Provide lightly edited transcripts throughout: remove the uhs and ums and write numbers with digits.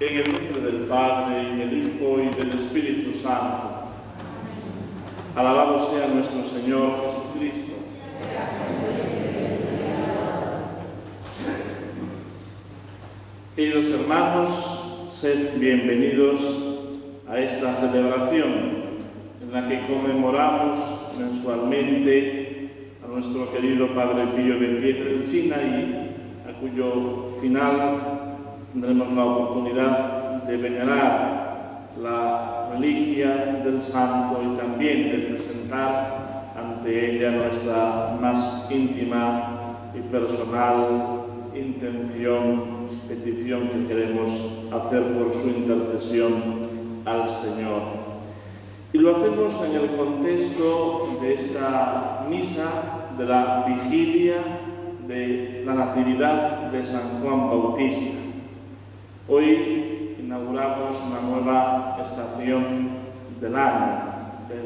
En el nombre del Padre, y del Hijo, y del Espíritu Santo. Alabado sea nuestro Señor Jesucristo. Queridos hermanos, sed bienvenidos a esta celebración en la que conmemoramos mensualmente a nuestro querido Padre Pío de Pietrelcina y a cuyo final tendremos la oportunidad de venerar la reliquia del santo y también de presentar ante ella nuestra más íntima y personal intención, petición que queremos hacer por su intercesión al Señor. Y lo hacemos en el contexto de esta misa de la vigilia de la Natividad de San Juan Bautista. Hoy inauguramos una nueva estación del año,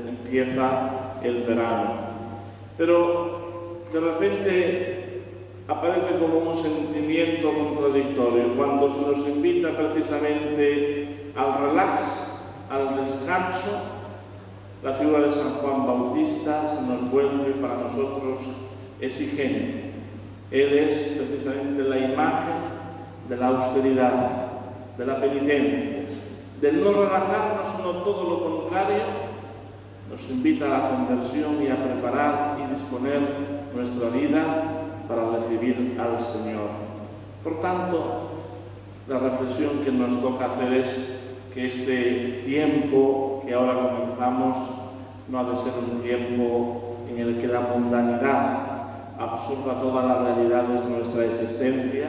empieza el verano. Pero de repente aparece como un sentimiento contradictorio cuando se nos invita precisamente al relax, al descanso. La figura de San Juan Bautista se nos vuelve para nosotros exigente. Él es precisamente la imagen de la austeridad, de la penitencia, del no relajarnos, sino todo lo contrario. Nos invita a la conversión y a preparar y disponer nuestra vida para recibir al Señor. Por tanto, la reflexión que nos toca hacer es que este tiempo que ahora comenzamos no ha de ser un tiempo en el que la mundanidad absorba todas las realidades de nuestra existencia,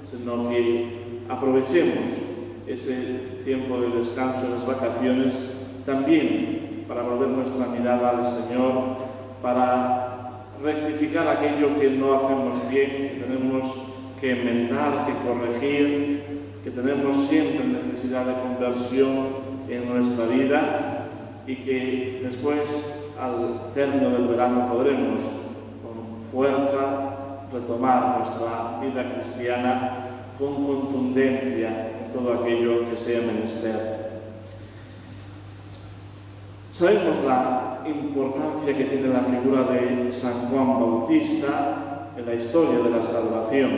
sino que aprovechemos ese tiempo de descanso, esas vacaciones, también para volver nuestra mirada al Señor, para rectificar aquello que no hacemos bien, que tenemos que enmendar, que corregir, que tenemos siempre necesidad de conversión en nuestra vida y que después, al término del verano, podremos con fuerza retomar nuestra vida cristiana con contundencia en todo aquello que sea menester. Sabemos la importancia que tiene la figura de San Juan Bautista en la historia de la salvación,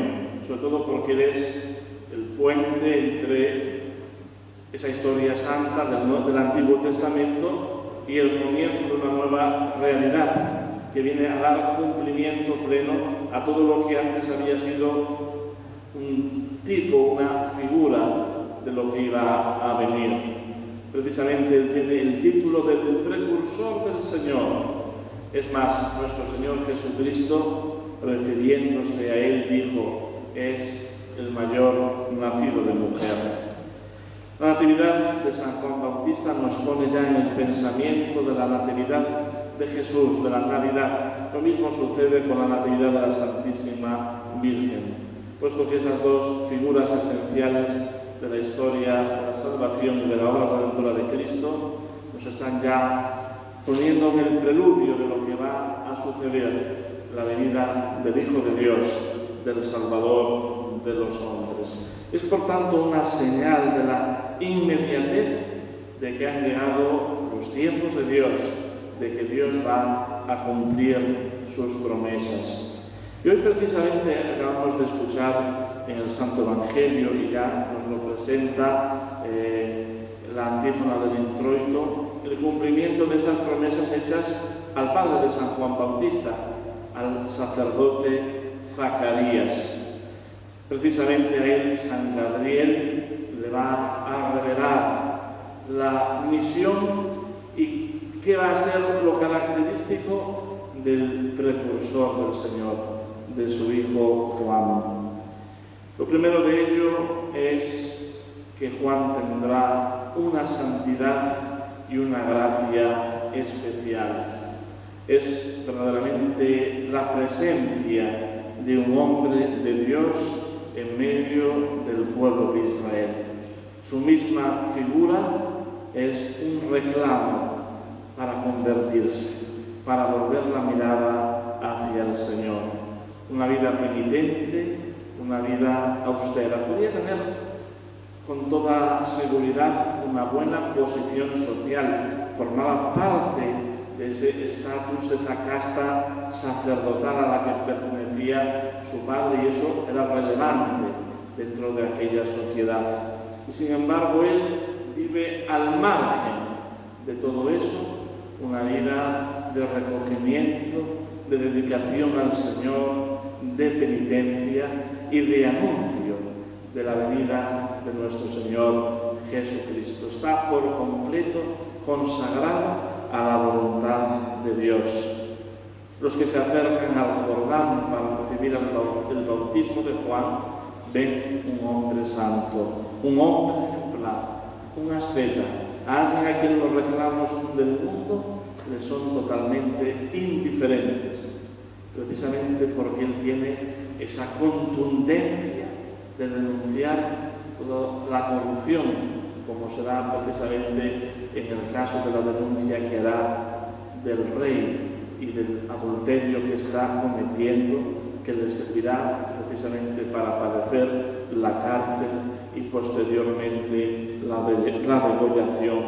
sobre todo porque él es el puente entre esa historia santa del Antiguo Testamento y el comienzo de una nueva realidad que viene a dar cumplimiento pleno a todo lo que antes había sido un tipo, una figura de lo que iba a venir. Precisamente él tiene el título del precursor del Señor. Es más, nuestro Señor Jesucristo, refiriéndose a él, dijo: es el mayor nacido de mujer. La Natividad de San Juan Bautista nos pone ya en el pensamiento de la Natividad de Jesús, de la Navidad. Lo mismo sucede con la Natividad de la Santísima Virgen, puesto que esas dos figuras esenciales de la historia de la salvación y de la obra redentora de Cristo nos están ya poniendo en el preludio de lo que va a suceder, la venida del Hijo de Dios, del Salvador de los hombres. Es por tanto una señal de la inmediatez de que han llegado los tiempos de Dios, de que Dios va a cumplir sus promesas. Y hoy precisamente acabamos de escuchar en el Santo Evangelio, y ya nos lo presenta la antífona del introito, el cumplimiento de esas promesas hechas al padre de San Juan Bautista, al sacerdote Zacarías. Precisamente a él San Gabriel le va a revelar la misión y qué va a ser lo característico del precursor del Señor, de su hijo Juan. Lo primero de ello es que Juan tendrá una santidad y una gracia especial. Es verdaderamente la presencia de un hombre de Dios en medio del pueblo de Israel. Su misma figura es un reclamo para convertirse, para volver la mirada hacia el Señor. Una vida penitente, una vida austera. Podría tener con toda seguridad una buena posición social, formaba parte de ese estatus, esa casta sacerdotal a la que pertenecía su padre, y eso era relevante dentro de aquella sociedad. Y sin embargo, él vive al margen de todo eso, una vida de recogimiento, de dedicación al Señor, de penitencia y de anuncio de la venida de nuestro Señor Jesucristo. Está por completo consagrado a la voluntad de Dios. Los que se acercan al Jordán para recibir el bautismo de Juan ven un hombre santo, un hombre ejemplar, un asceta, alguien a quien los reclamos del mundo le son totalmente indiferentes, precisamente porque él tiene esa contundencia de denunciar toda la corrupción, como será precisamente en el caso de la denuncia que hará del rey y del adulterio que está cometiendo, que le servirá precisamente para padecer la cárcel y posteriormente la degollación,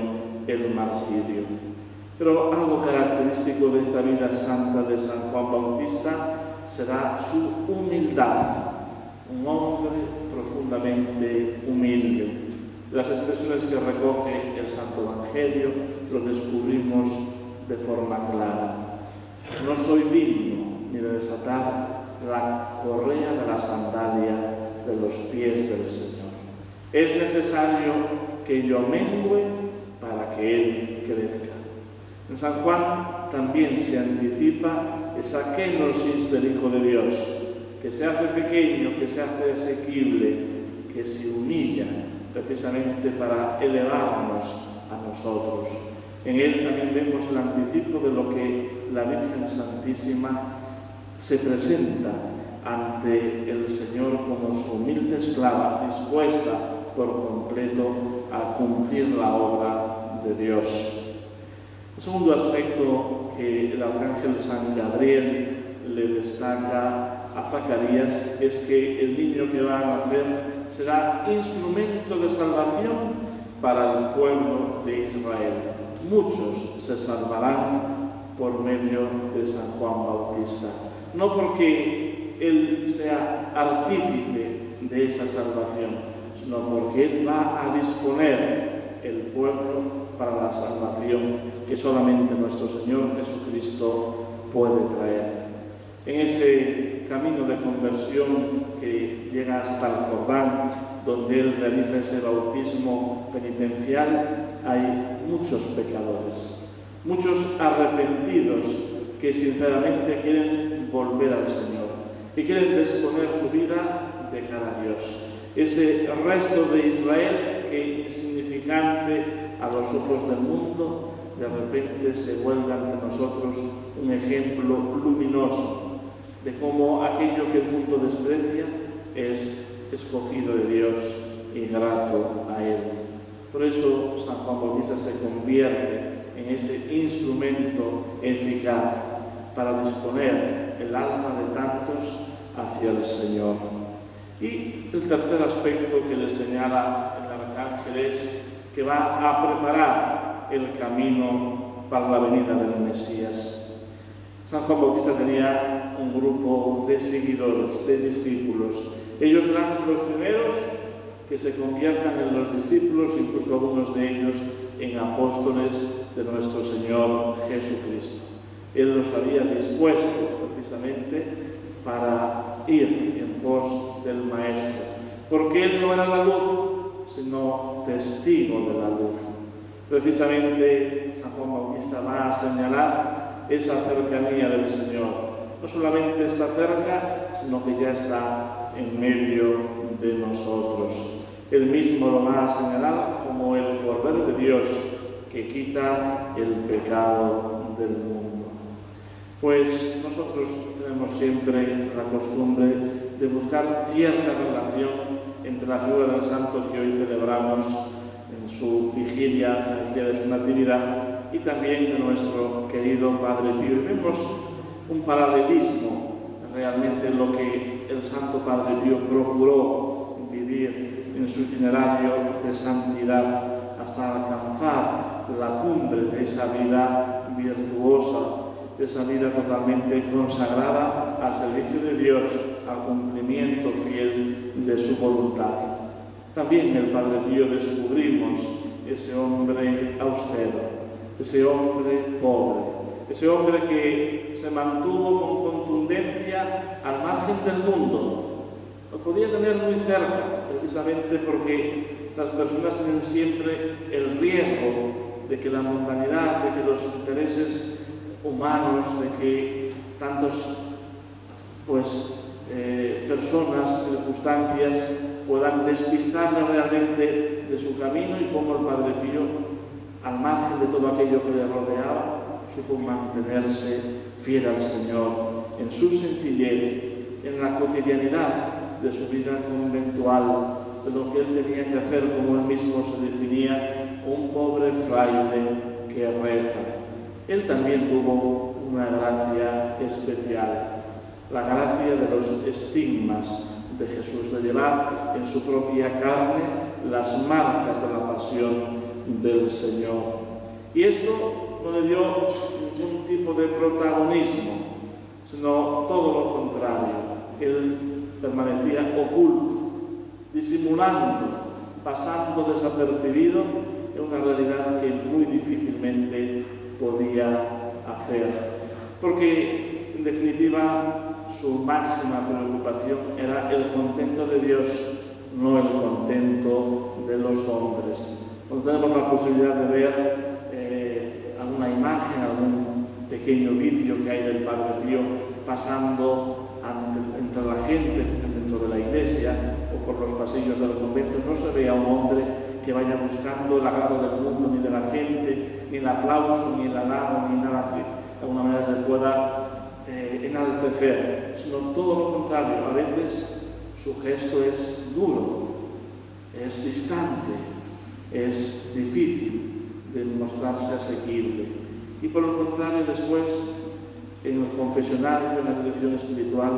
el martirio. Pero algo característico de esta vida santa de San Juan Bautista será su humildad, un hombre profundamente humilde. Las expresiones que recoge el Santo Evangelio lo descubrimos de forma clara. No soy digno ni de desatar la correa de la sandalia de los pies del Señor. Es necesario que yo mengüe para que Él crezca. En San Juan también se anticipa esa kenosis del Hijo de Dios, que se hace pequeño, que se hace asequible, que se humilla precisamente para elevarnos a nosotros. En él también vemos el anticipo de lo que la Virgen Santísima se presenta ante el Señor como su humilde esclava, dispuesta por completo a cumplir la obra de Dios. El segundo aspecto que el arcángel San Gabriel le destaca a Zacarías es que el niño que va a nacer será instrumento de salvación para el pueblo de Israel. Muchos se salvarán por medio de San Juan Bautista, no porque él sea artífice de esa salvación, sino porque él va a disponer el pueblo para la salvación que solamente nuestro Señor Jesucristo puede traer. En ese camino de conversión que llega hasta el Jordán, donde él realiza ese bautismo penitencial, hay muchos pecadores, muchos arrepentidos que sinceramente quieren volver al Señor, que quieren disponer su vida de cara a Dios. Ese resto de Israel que, insignificante a los ojos del mundo, de repente se vuelve ante nosotros un ejemplo luminoso de cómo aquello que el mundo desprecia es escogido de Dios y grato a Él. Por eso San Juan Bautista se convierte en ese instrumento eficaz para disponer el alma de tantos hacia el Señor. Y el tercer aspecto que le señala el arcángel es que va a preparar el camino para la venida del Mesías. San Juan Bautista tenía un grupo de seguidores, de discípulos. Ellos eran los primeros que se conviertan en los discípulos, incluso algunos de ellos en apóstoles de nuestro Señor Jesucristo. Él los había dispuesto precisamente para ir en pos del Maestro, porque Él no era la luz, sino testigo de la luz. Precisamente San Juan Bautista va a señalar esa cercanía del Señor. No solamente está cerca, sino que ya está en medio de nosotros. Él mismo lo va a señalar como el Cordero de Dios que quita el pecado del mundo. Pues nosotros tenemos siempre la costumbre de buscar cierta relación entre la figura del santo que hoy celebramos en su vigilia, el día de su natividad, y también de nuestro querido Padre Pío. Y vemos un paralelismo realmente en lo que el Santo Padre Pío procuró vivir en su itinerario de santidad hasta alcanzar la cumbre de esa vida virtuosa, de esa vida totalmente consagrada al servicio de Dios, al cumplimiento fiel de su voluntad. También en el Padre Pío descubrimos ese hombre austero, ese hombre pobre, ese hombre que se mantuvo con contundencia al margen del mundo. Lo podía tener muy cerca, precisamente porque estas personas tienen siempre el riesgo de que la mundanidad, de que los intereses humanos, de que tantos personas, circunstancias puedan despistarle realmente de su camino, y como el Padre Pío, al margen de todo aquello que le rodeaba, supo mantenerse fiel al Señor en su sencillez, en la cotidianidad de su vida conventual, de lo que él tenía que hacer, como él mismo se definía, un pobre fraile que reza. Él también tuvo una gracia especial, la gracia de los estigmas de Jesús, de llevar en su propia carne las marcas de la pasión del Señor. Y esto no le dio ningún tipo de protagonismo, sino todo lo contrario. Él permanecía oculto, disimulando, pasando desapercibido en una realidad que muy difícilmente podía hacer. Porque, en definitiva, su máxima preocupación era el contento de Dios, no el contento de los hombres. Cuando tenemos la posibilidad de ver alguna imagen, algún pequeño vídeo que hay del Padre Pío pasando entre la gente dentro de la iglesia o por los pasillos del convento, no se ve a un hombre que vaya buscando el agrado del mundo, ni de la gente, ni el aplauso, ni el halago, ni nada que de alguna manera le pueda enaltecer, sino todo lo contrario. A veces su gesto es duro, es distante, es difícil de mostrarse asequible. Y por el contrario, después, en el confesionario, en la dirección espiritual,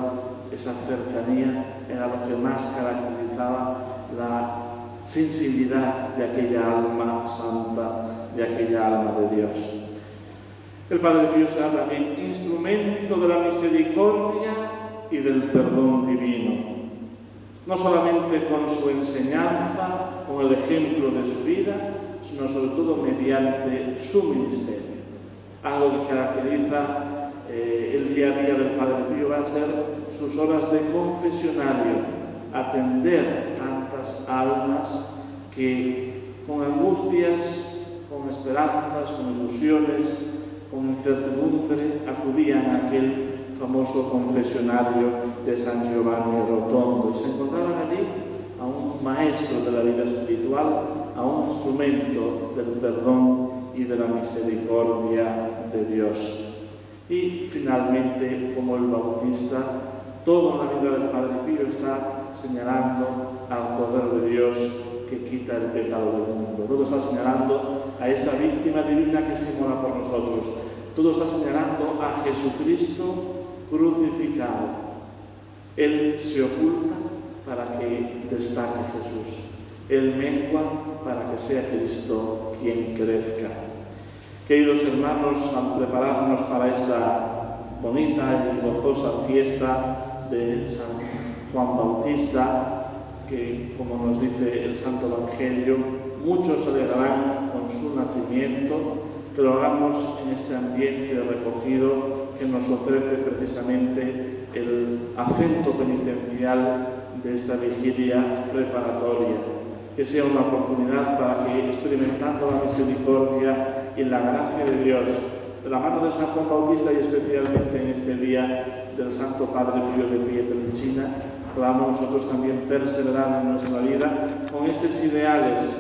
esa cercanía era lo que más caracterizaba la sensibilidad de aquella alma santa, de aquella alma de Dios. El Padre Pío será también instrumento de la misericordia y del perdón divino, no solamente con su enseñanza, con el ejemplo de su vida, sino sobre todo mediante su ministerio. Algo que caracteriza el día a día del Padre Pío va a ser sus horas de confesionario, atender tantas almas que con angustias, con esperanzas, con ilusiones, con incertidumbre acudían a aquel famoso confesionario de San Giovanni Rotondo y se encontraban allí a un maestro de la vida espiritual, a un instrumento del perdón y de la misericordia de Dios. Y finalmente, como el Bautista, toda la vida del Padre Pío está señalando al Cordero de Dios que quita el pecado del mundo. Todo está señalando a esa víctima divina que se inmola por nosotros. Todo está señalando a Jesucristo crucificado. Él se oculta para que destaque Jesús. Él mengua para que sea Cristo quien crezca. Queridos hermanos, al prepararnos para esta bonita y gozosa fiesta de San Juan Bautista, que, como nos dice el Santo Evangelio, muchos se alegrarán con su nacimiento, que lo hagamos en este ambiente recogido que nos ofrece precisamente el acento penitencial de esta vigilia preparatoria, que sea una oportunidad para que, experimentando la misericordia y la gracia de Dios, de la mano de San Juan Bautista y especialmente en este día del Santo Padre Pío de Pietrelcina, podamos nosotros también perseverar en nuestra vida con estos ideales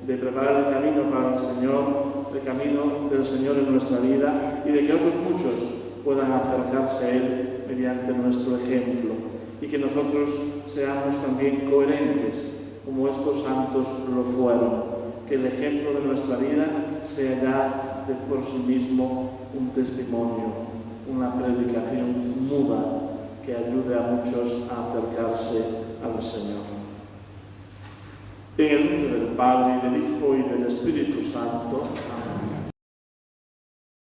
de preparar el camino para el Señor, el camino del Señor en nuestra vida, y de que otros muchos puedan acercarse a Él mediante nuestro ejemplo, y que nosotros seamos también coherentes como estos santos lo fueron, que el ejemplo de nuestra vida sea ya de por sí mismo un testimonio, una predicación muda que ayude a muchos a acercarse al Señor. En el nombre del Padre, y del Hijo, y del Espíritu Santo.